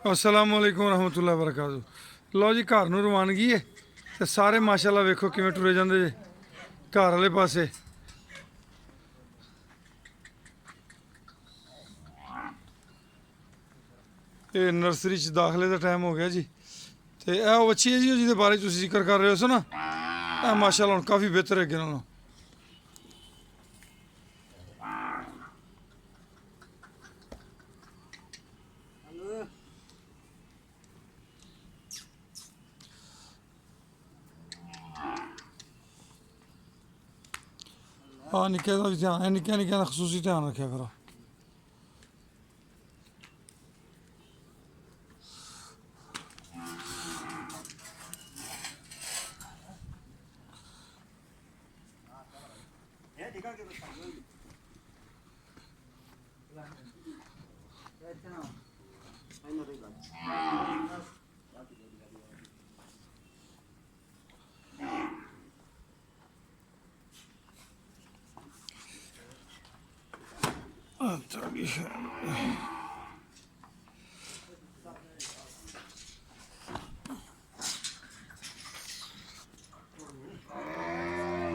अस्सलामुअलैकुम रहमतुल्लाहि वबरकातुहू। लो जी घर नूं रवानगी है ते सारे माशाअल्लाह वेखो किवें टुरे जांदे जे घर वाले पासे। ये नर्सरी च दाखले का टाइम हो गया जी। तो यह बच्ची है जी जिहदे बारे तुसीं जिक्र कर रहे हो ना, यह माशाअल्लाह हुण काफ़ी बेहतर है अगे नालों। हाँ निक्के का भी ध्यान है, निक्के निक्के का खसूसी ध्यान रखा करो।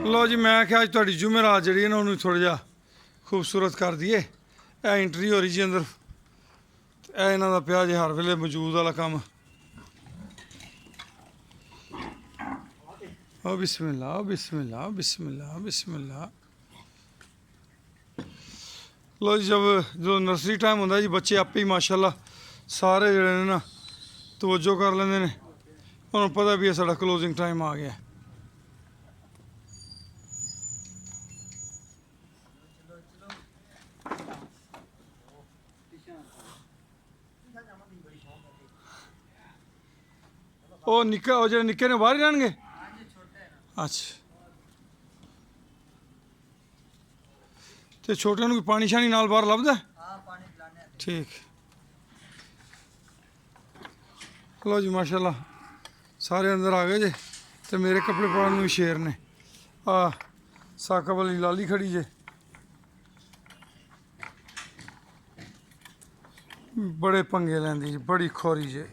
लो जी मैं आख्या अज तुहाडी जुमेरात जिहड़ी है ना उन्होंने थोड़ा जिहा खूबसूरत कर दिए। यह एंट्री हो रही जी अंदर, यह इन्हां दा पिया जे हर वेले मौजूद वाला कम। ओ बिस्मिल्लाह ओ बिस्मिल्लाह ओ बिस्मिल्लाह ओ बिस्मिल्लाह। लो जी जब जो नर्सरी टाइम होंदा जी बच्चे आपे ही माशाअल्लाह सारे जिहड़े ने ना तवज्जो कर लेंदे ने। उन्होंने पता भी है साडा क्लोजिंग टाइम आ गया। ओ निक्का ओ जेह्ड़े निक्के ने बाहर ही रहणगे। अच्छा ते छोटे नूं पानी शानी नाल बाहर लभदा? ठीक। लो जी माशाअल्लाह सारे अंदर आ गए जे ते मेरे कपड़े पाने नूं भी शेर ने। साकब वाली लाली खड़ी जे, बड़े पंगे लैंदी जी, बड़ी खोरी जे।